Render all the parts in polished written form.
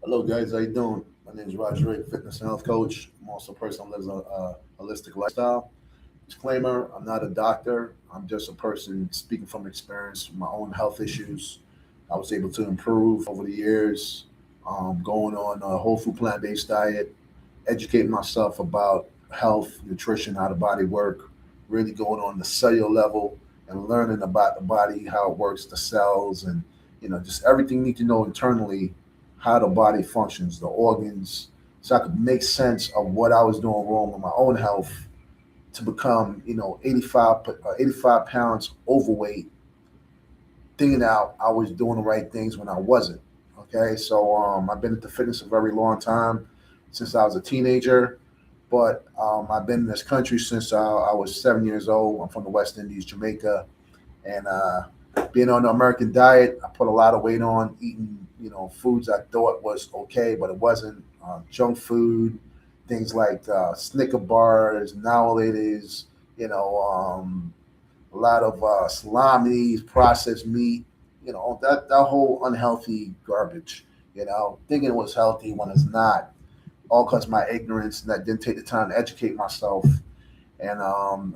Hello, guys. How you doing? My name is Roger, fitness and health coach. I'm also a person who lives a holistic lifestyle. Disclaimer: I'm not a doctor. I'm just a person speaking from experience, my own health issues. I was able to improve over the years, going on a whole food plant-based diet, educating myself about health, nutrition, how the body work, really going on the cellular level and learning about the body, how it works, the cells, and just everything you need to know internally, how the body functions, the organs, so I could make sense of what I was doing wrong with my own health to become, 85 pounds overweight, thinking out I was doing the right things when I wasn't. Okay, so I've been into fitness a very long time, since I was a teenager, but I've been in this country since I was 7 years old. I'm from the West Indies, Jamaica, and being on the American diet, I put a lot of weight on eating, foods I thought was okay, but it wasn't. Junk food, things like Snicker bars, nowadays, a lot of salami, processed meat, that whole unhealthy garbage. Thinking it was healthy when it's not. All because of my ignorance and I didn't take the time to educate myself. And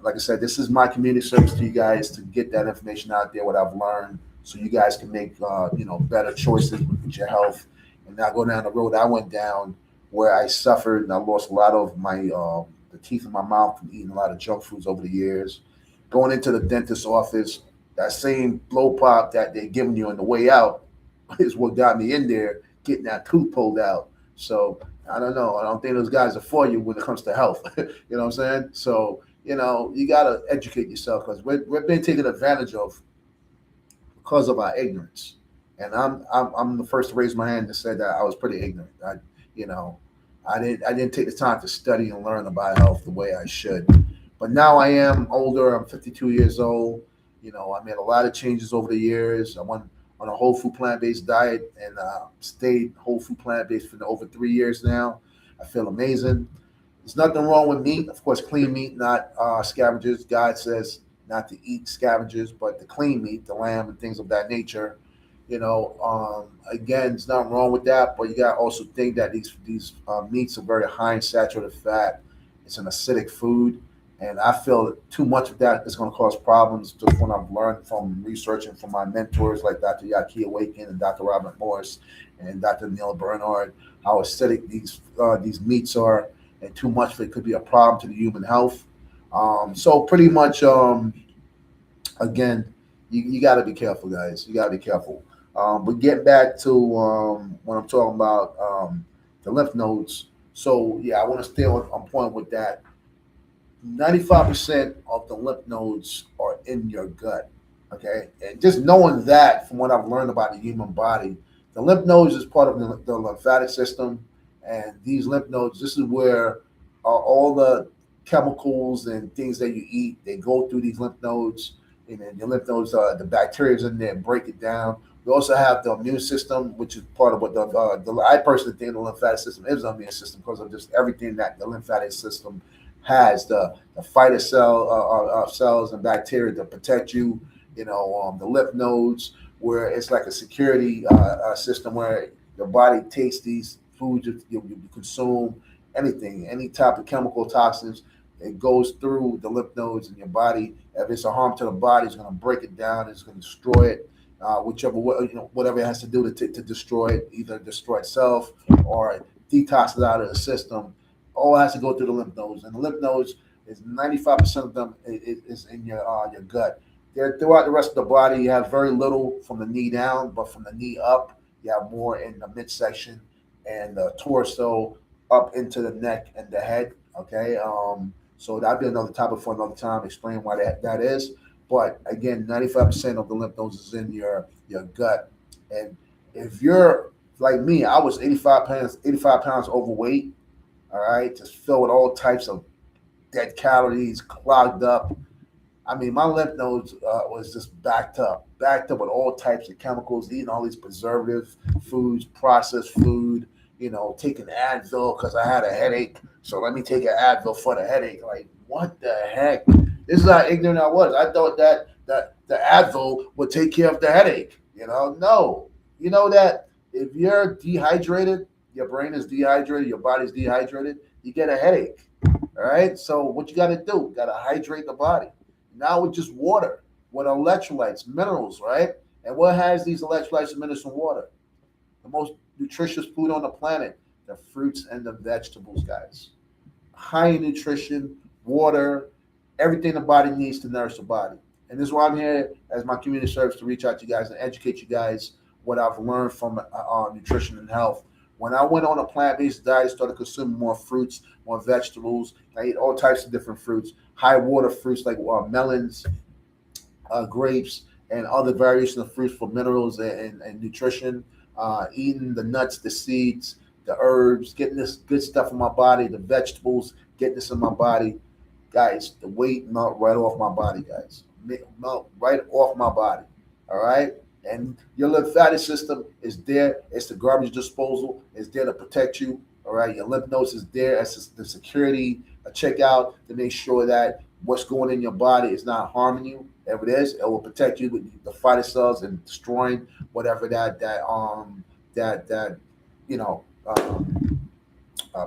like I said, this is my community service to you guys to get that information out there, what I've learned, so you guys can make better choices with your health, and not go down the road I went down, where I suffered and I lost a lot of my the teeth in my mouth from eating a lot of junk foods over the years. Going into the dentist's office, that same blow pop that they're giving you on the way out is what got me in there, getting that tooth pulled out. So I don't know. I don't think those guys are for you when it comes to health. You know what I'm saying? So, you got to educate yourself because we're being taken advantage of because of our ignorance. And I'm the first to raise my hand to say that I was pretty ignorant. You know, I didn't take the time to study and learn about health the way I should. But now I am older. I'm 52 years old. I made a lot of changes over the years. I went on a whole food plant based diet and stayed whole food plant based for over 3 years now. I feel amazing. There's nothing wrong with meat. Of course, clean meat, not scavengers. God says not to eat scavengers, but the clean meat, the lamb and things of that nature. Again, there's nothing wrong with that, but you got to also think that these meats are very high in saturated fat. It's an acidic food, and I feel that too much of that is going to cause problems. Just when I've learned from researching from my mentors like Dr. Yaki Awaken and Dr. Robert Morris and Dr. Neil Bernard, how acidic these meats are, and too much of it could be a problem to the human health. So pretty much, again, you got to be careful, guys. You got to be careful. But get back to when I'm talking about the lymph nodes. So yeah, I want to stay on point with that. 95% of the lymph nodes are in your gut. Okay, and just knowing that from what I've learned about the human body, the lymph nodes is part of the lymphatic system, and these lymph nodes, this is where all the chemicals and things that you eat, they go through these lymph nodes, and then your lymph nodes, the bacteria in there break it down. We also have the immune system, which is part of what I personally think the lymphatic system is the immune system because of just everything that the lymphatic system has, the fighter cells and bacteria to protect you. The lymph nodes, where it's like a security system where your body takes these foods you consume, anything, any type of chemical toxins. It goes through the lymph nodes in your body. If it's a harm to the body, it's going to break it down. It's going to destroy it. Whichever whatever it has to do to destroy it, either destroy itself or detox it out of the system, all has to go through the lymph nodes. And the lymph nodes is 95% of them is in your gut. They're throughout the rest of the body. You have very little from the knee down, but from the knee up, you have more in the midsection and the torso up into the neck and the head. Okay, so that'd be another topic for another time. Explain why that is. But again, 95% of the lymph nodes is in your gut. And if you're like me, I was 85 pounds overweight. All right, just filled with all types of dead calories, clogged up. I mean, my lymph nodes was just backed up with all types of chemicals, eating all these preservative foods, processed food, taking Advil because I had a headache. So let me take an Advil for the headache. Like, what the heck? This is how ignorant I was. I thought that the Advil would take care of the headache. No. You know that if you're dehydrated, your brain is dehydrated, your body's dehydrated, you get a headache. All right. So what you got to do? You got to hydrate the body. Now with just water, with electrolytes, minerals, right? And what has these electrolytes and minerals in water? The most nutritious food on the planet, the fruits and the vegetables, guys. High in nutrition, water, everything the body needs to nourish the body. And this is why I'm here as my community service to reach out to you guys and educate you guys what I've learned from nutrition and health. When I went on a plant-based diet, started consuming more fruits, more vegetables. I ate all types of different fruits, high water fruits like melons, grapes, and other variations of fruits for minerals and nutrition. Eating the nuts, the seeds, the herbs, getting this good stuff in my body, the vegetables, getting this in my body. Guys, the weight melt right off my body, guys. Melt right off my body. All right? And your lymphatic system is there. It's the garbage disposal. It's there to protect you. All right? Your lymph nodes is there as the security, a checkout to make sure that what's going in your body is not harming you. If it is, it will protect you with the fighter cells and destroying whatever that you know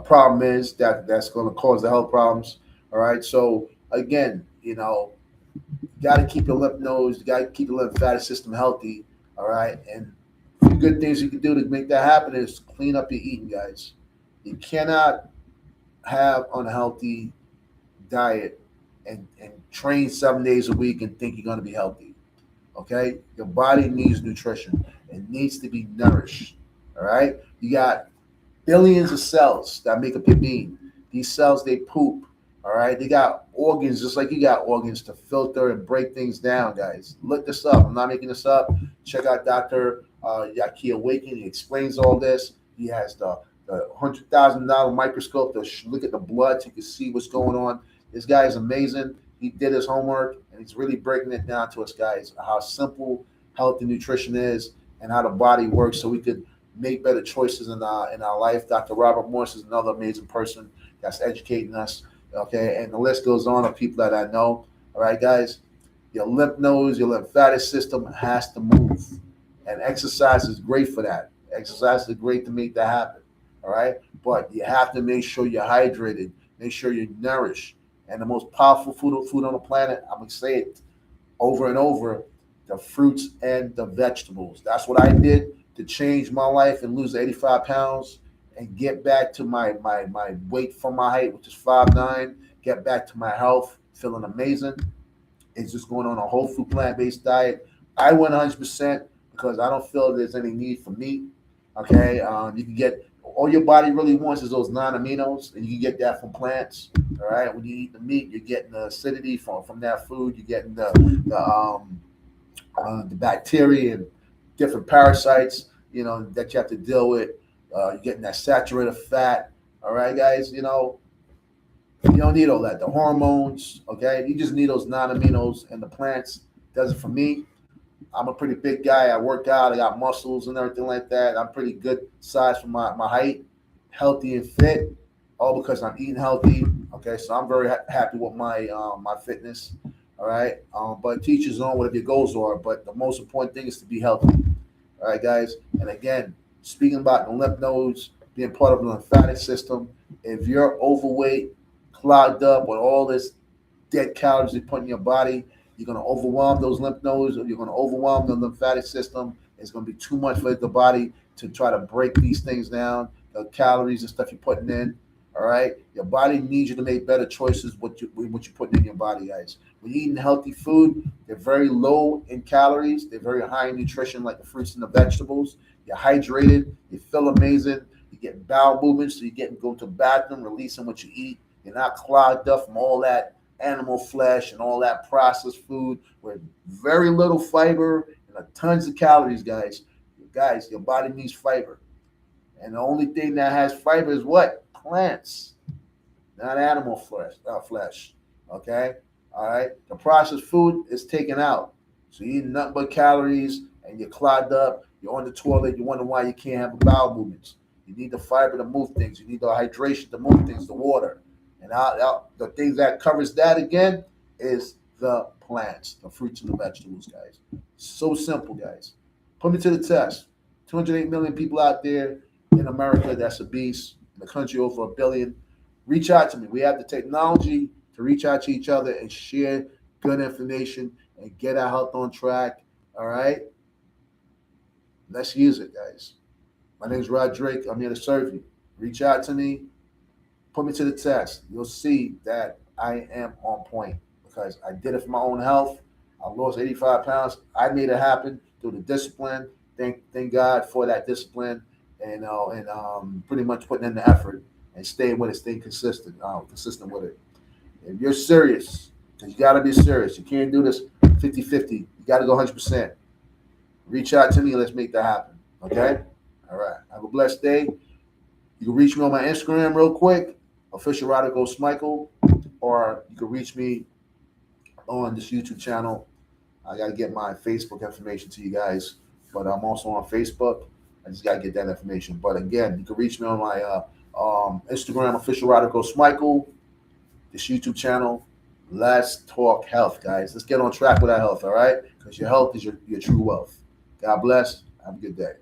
problem is that's going to cause the health problems. All right. So again, you got to keep your lymph nodes, you got to keep the lymphatic system healthy. All right. And a few good things you can do to make that happen is clean up your eating, guys. You cannot have unhealthy diet and train 7 days a week and think you're going to be healthy. Okay. Your body needs nutrition. It needs to be nourished. All right. You got billions of cells that make up your being. These cells, they poop. All right. They got organs just like you got organs to filter and break things down, guys. Look this up. I'm not making this up. Check out Dr. Yaki Awaken. He explains all this. He has the $100,000 microscope to look at the blood so you can see what's going on. This guy is amazing. He did his homework and he's really breaking it down to us, guys, how simple healthy nutrition is and how the body works so we could make better choices in our life. Dr. Robert Morse is another amazing person that's educating us. Okay, and the list goes on of people that I know. All right, guys, your lymph nodes, your lymphatic system has to move, and exercise is great for that. Exercise is great to make that happen. All right, but you have to make sure you're hydrated, make sure you're nourished, and the most powerful food on the planet. I'm gonna say it over and over: the fruits and the vegetables. That's what I did to change my life and lose 85 pounds and get back to my weight from my height, which is 5'9", get back to my health, feeling amazing. It's just going on a whole food plant-based diet. I went 100% because I don't feel there's any need for meat. Okay, you can get all your body really wants is those non-aminos, and you can get that from plants. All right, when you eat the meat, you're getting the acidity from that food. You're getting the bacteria and different parasites, that you have to deal with. You're getting that saturated fat. All right, guys, you don't need all that. The hormones, okay? You just need those non-aminos, and the plants does it for me. I'm a pretty big guy. I work out. I got muscles and everything like that. I'm pretty good size for my height, healthy and fit, all because I'm eating healthy. Okay, so I'm very happy with my fitness. All right, but teach his own whatever your goals are. But the most important thing is to be healthy. All right, guys. And again, speaking about the lymph nodes being part of the lymphatic system, if you're overweight, clogged up with all this dead calories you put in your body, you're going to overwhelm those lymph nodes, or you're going to overwhelm the lymphatic system. It's going to be too much for the body to try to break these things down, the calories and stuff you're putting in. All right, your body needs you to make better choices. What you're putting in your body, guys. When you're eating healthy food, they're very low in calories. They're very high in nutrition, like the fruits and the vegetables. You're hydrated. You feel amazing. You get bowel movements, so you go to the bathroom, releasing what you eat. You're not clogged up from all that animal flesh and all that processed food with very little fiber and tons of calories, guys. Guys, your body needs fiber. And the only thing that has fiber is what? Plants, not animal flesh. Okay? All right? The processed food is taken out. So you're eating nothing but calories and you're clogged up. You're on the toilet. You wonder why you can't have bowel movements. You need the fiber to move things. You need the hydration to move things, the water. And the thing that covers that again is the plants, the fruits and the vegetables, guys. So simple, guys. Put me to the test. 208 million people out there, in America that's obese, in the country over 1 billion. Reach out to me. We have the technology to reach out to each other and share good information and get our health on track. All right? Let's use it, guys. My name is Rod Drake. I'm here to serve you. Reach out to me. Put me to the test. You'll see that I am on point because I did it for my own health. I lost 85 pounds. I made it happen through the discipline. Thank God for that discipline and pretty much putting in the effort and staying with it, staying consistent with it. If you're serious, because you got to be serious. You can't do this 50-50. You got to go 100%. Reach out to me and let's make that happen. Okay? All right. Have a blessed day. You can reach me on my Instagram real quick, official Radical Michael, or you can reach me on this YouTube channel. I got to get my Facebook information to you guys, but I'm also on Facebook. I just got to get that information. But again, you can reach me on my Instagram, official Radical Michael, this YouTube channel. Let's talk health, guys. Let's get on track with our health, all right? Because your health is your true wealth. God bless. Have a good day.